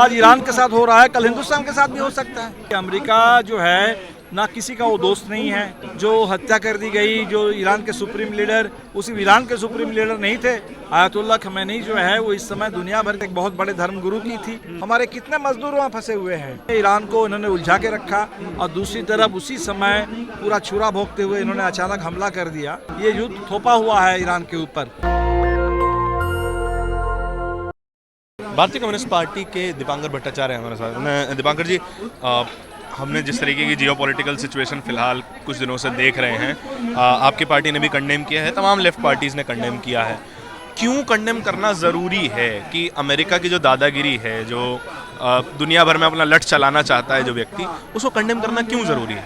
आज ईरान के साथ हो रहा है, कल हिंदुस्तान के साथ भी हो सकता है। अमेरिका जो है ना किसी का वो दोस्त नहीं है। जो हत्या कर दी गई, जो ईरान के सुप्रीम लीडर, उसी ईरान के सुप्रीम लीडर नहीं थे, आयतुल्लाह खमैनी जो है वो इस समय दुनिया भर के एक बहुत बड़े धर्म गुरु की थी। हमारे कितने मजदूर वहाँ फंसे हुए हैं। ईरान को इन्होंने उलझा के रखा और दूसरी तरफ उसी समय पूरा छुरा भोंकते हुए इन्होंने अचानक हमला कर दिया। ये युद्ध थोपा हुआ है ईरान के ऊपर। भारतीय कम्युनिस्ट पार्टी के दीपांकर भट्टाचार्य हमारे साथ। दीपांकर जी, हमने जिस तरीके की जियोपॉलिटिकल सिचुएशन फिलहाल कुछ दिनों से देख रहे हैं, आपकी पार्टी ने भी कंडेम किया है, तमाम लेफ्ट पार्टीज़ ने कंडेम किया है। क्यों कंडेम करना ज़रूरी है कि अमेरिका की जो दादागिरी है, जो दुनिया भर में अपना लठ चलाना चाहता है जो व्यक्ति, उसको कंडेम करना क्यों ज़रूरी है?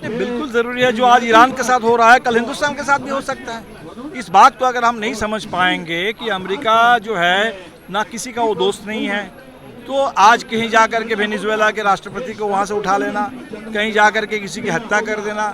ये बिल्कुल ज़रूरी है। जो आज ईरान के साथ हो रहा है, कल हिंदुस्तान के साथ भी हो सकता है। इस बात को अगर हम नहीं समझ पाएंगे कि अमेरिका जो है ना किसी का वो दोस्त नहीं है, तो आज कहीं जा कर के वेनेजुएला के राष्ट्रपति को वहाँ से उठा लेना, कहीं जा कर के किसी की हत्या कर देना।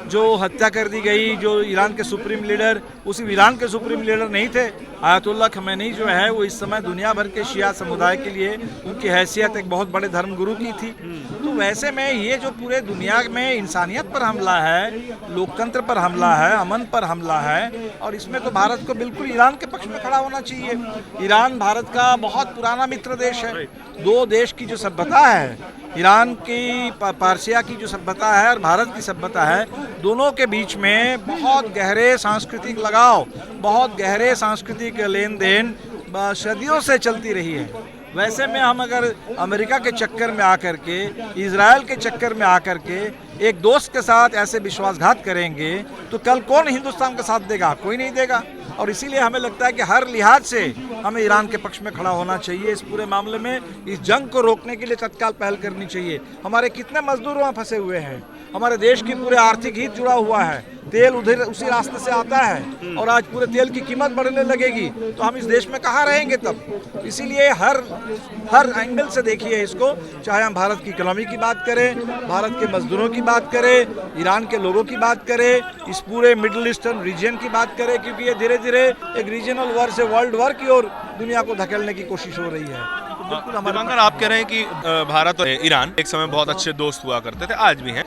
जो हत्या कर दी गई, जो ईरान के सुप्रीम लीडर, उसी ईरान के सुप्रीम लीडर नहीं थे, आयतुल्लाह खमैनी जो है वो इस समय दुनिया भर के शिया समुदाय के लिए उनकी हैसियत एक बहुत बड़े धर्म गुरु की थी। तो वैसे में ये जो पूरे दुनिया में इंसानियत पर हमला है, लोकतंत्र पर हमला है, अमन पर हमला है, और इसमें तो भारत को बिल्कुल ईरान के पक्ष में खड़ा होना चाहिए। ईरान भारत का बहुत पुराना मित्र देश है। दो देश की जो सभ्यता है, ईरान की पारसिया की जो सभ्यता है और भारत की सभ्यता है, दोनों के बीच में बहुत गहरे सांस्कृतिक लगाव, बहुत गहरे सांस्कृतिक लेन देन सदियों से चलती रही है। वैसे में हम अगर अमेरिका के चक्कर में आकर के, इजराइल के चक्कर में आकर के एक दोस्त के साथ ऐसे विश्वासघात करेंगे तो कल कौन हिंदुस्तान का साथ देगा? कोई नहीं देगा। और इसीलिए हमें लगता है कि हर लिहाज से हमें ईरान के पक्ष में खड़ा होना चाहिए। इस पूरे मामले में इस जंग को रोकने के लिए तत्काल पहल करनी चाहिए। हमारे कितने मजदूर वहाँ फंसे हुए हैं। हमारे देश की पूरे आर्थिक हित जुड़ा हुआ है। तेल उधर उसी रास्ते से आता है और आज पूरे तेल की कीमत बढ़ने लगेगी तो हम इस देश में कहाँ रहेंगे तब? इसीलिए हर एंगल से देखिए इसको, चाहे हम भारत की इकोनॉमी की बात करें, भारत के मजदूरों की बात करें, ईरान के लोगों की बात करें, इस पूरे मिडिल ईस्टर्न रीजन की बात करें, क्योंकि ये धीरे धीरे एक रीजनल वॉर से वर्ल्ड वॉर की ओर दुनिया को धकेलने की कोशिश हो रही है। दीपांकर, आप कह रहे हैं कि भारत और ईरान एक समय बहुत अच्छे दोस्त हुआ करते थे, आज भी हैं।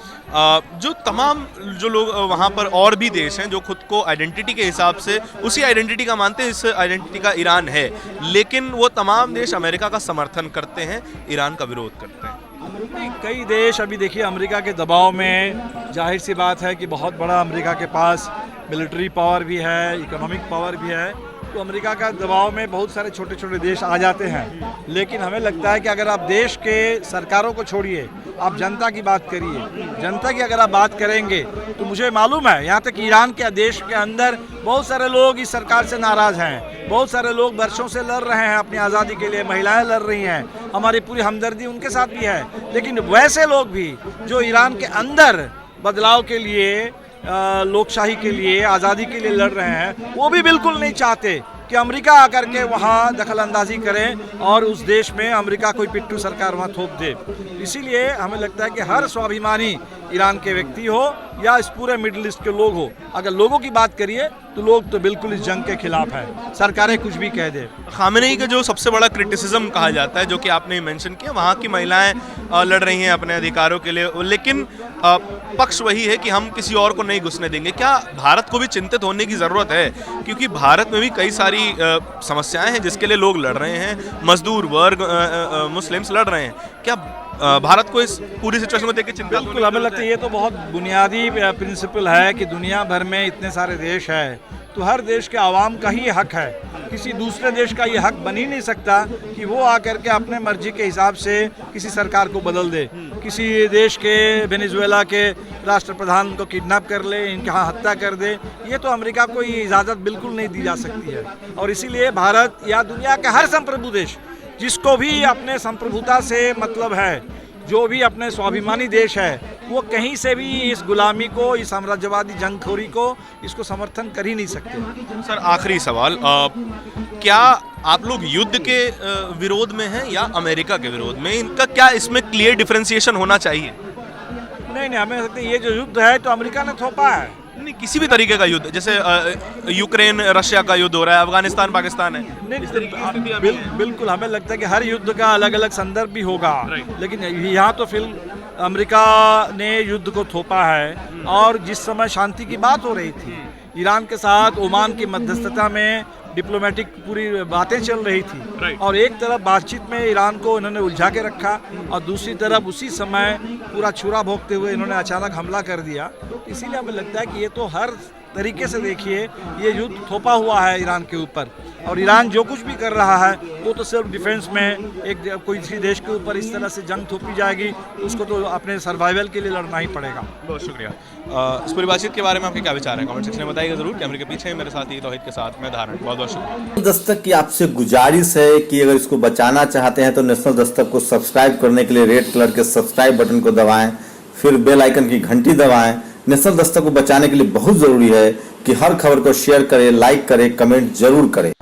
जो तमाम जो लोग वहाँ पर और भी देश हैं जो खुद को आइडेंटिटी के हिसाब से उसी आइडेंटिटी का मानते हैं, इस आइडेंटिटी का ईरान है, लेकिन वो तमाम देश अमेरिका का समर्थन करते हैं, ईरान का विरोध करते हैं। कई देश अभी देखिए अमेरिका के दबाव में, जाहिर सी बात है कि बहुत बड़ा अमेरिका के पास मिलिट्री पावर भी है, इकोनॉमिक पावर भी है, तो अमेरिका का दबाव में बहुत सारे छोटे छोटे देश आ जाते हैं। लेकिन हमें लगता है कि अगर आप देश के सरकारों को छोड़िए, आप जनता की बात करिए, जनता की अगर आप बात करेंगे तो मुझे मालूम है यहाँ तक ईरान के देश के अंदर बहुत सारे लोग इस सरकार से नाराज़ हैं। बहुत सारे लोग वर्षों से लड़ रहे हैं अपनी आज़ादी के लिए, महिलाएं लड़ रही हैं, हमारी पूरी हमदर्दी उनके साथ भी है। लेकिन वैसे लोग भी जो ईरान के अंदर बदलाव के लिए, लोकशाही के लिए, आज़ादी के लिए लड़ रहे हैं, वो भी बिल्कुल नहीं चाहते कि अमेरिका आकर के वहाँ दखल अंदाजी करें और उस देश में अमेरिका कोई पिट्ठू सरकार वहाँ थोप दे। इसीलिए हमें लगता है कि हर स्वाभिमानी ईरान के व्यक्ति हो या इस पूरे मिडिल ईस्ट के लोग हो, अगर लोगों की बात करिए तो लोग तो बिल्कुल इस जंग के खिलाफ है, सरकारें कुछ भी कह दे। खामेनेई का जो सबसे बड़ा क्रिटिसिज्म कहा जाता है, जो कि आपने मेंशन किया, वहाँ की महिलाएं लड़ रही हैं अपने अधिकारों के लिए, लेकिन पक्ष वही है कि हम किसी और को नहीं घुसने देंगे। क्या भारत को भी चिंतित होने की ज़रूरत है? क्योंकि भारत में भी कई सारी समस्याएं हैं जिसके लिए लोग लड़ रहे हैं, मजदूर वर्ग, मुस्लिम्स लड़ रहे हैं। क्या भारत को इस पूरी सिचुएशन को देख के चिंता? बिल्कुल, हमें लगता है ये तो बहुत बुनियादी प्रिंसिपल है कि दुनिया भर में इतने सारे देश हैं तो हर देश के आवाम का ही हक है, किसी दूसरे देश का ये हक बन ही नहीं सकता कि वो आकर के अपने मर्जी के हिसाब से किसी सरकार को बदल दे, किसी देश के वेनेजुएला के राष्ट्रप्रधान को किडनैप कर ले, इनके यहाँ हत्या कर दे। ये तो अमेरिका को ये इजाज़त बिल्कुल नहीं दी जा सकती है। और इसीलिए भारत या दुनिया के हर संप्रभु देश, जिसको भी अपने संप्रभुता से मतलब है, जो भी अपने स्वाभिमानी देश है, वो कहीं से भी इस गुलामी को, इस साम्राज्यवादी जंगखोरी को, इसको समर्थन कर ही नहीं सकते। सर, आखिरी सवाल, क्या आप लोग युद्ध के विरोध में हैं या अमेरिका के विरोध में? इनका क्या इसमें क्लियर डिफरेंशिएशन होना चाहिए? नहीं, हमें लगता है ये जो युद्ध है तो अमेरिका ने थोपा है। नहीं, किसी भी तरीके का युद्ध, जैसे यूक्रेन रशिया का युद्ध हो रहा है, अफगानिस्तान पाकिस्तान है, इस तरीके की स्थिति अभी है। बिल्कुल हमें लगता है कि हर युद्ध का अलग अलग संदर्भ भी होगा, Right. लेकिन यहाँ तो फिर अमेरिका ने युद्ध को थोपा है। और जिस समय शांति की बात हो रही थी, ईरान के साथ ओमान की मध्यस्थता में डिप्लोमेटिक पूरी बातें चल रही थी, Right. और एक तरफ बातचीत में ईरान को इन्होंने उलझा के रखा, और दूसरी तरफ उसी समय पूरा छुरा भोंकते हुए इन्होंने अचानक हमला कर दिया। इसीलिए हमें लगता है कि ये तो हर तरीके से देखिए ये युद्ध थोपा हुआ है ईरान के ऊपर, और ईरान जो कुछ भी कर रहा है वो तो सिर्फ डिफेंस में एक कोई किसी देश के ऊपर इस तरह से जंग थोपी जाएगी, उसको तो अपने सर्वाइवल के लिए लड़ना ही पड़ेगा। बहुत शुक्रिया। इस पूरी बातचीत के बारे में आपके क्या विचार हैं, कमेंट सेक्शन में बताइएगा जरूर। कैमरे के पीछे मेरे साथी तौहीद के साथ मैं धारण, बहुत बहुत शुक्रिया। दस्तक की आपसे गुजारिश है कि अगर इसको बचाना चाहते हैं तो नेशनल दस्तक को सब्सक्राइब करने के लिए रेड कलर के सब्सक्राइब बटन को दबाएं, फिर बेल आइकन की घंटी दबाएं। नेशनल दस्तक को बचाने के लिए बहुत जरूरी है कि हर खबर को शेयर करें, लाइक करें, कमेंट जरूर करें।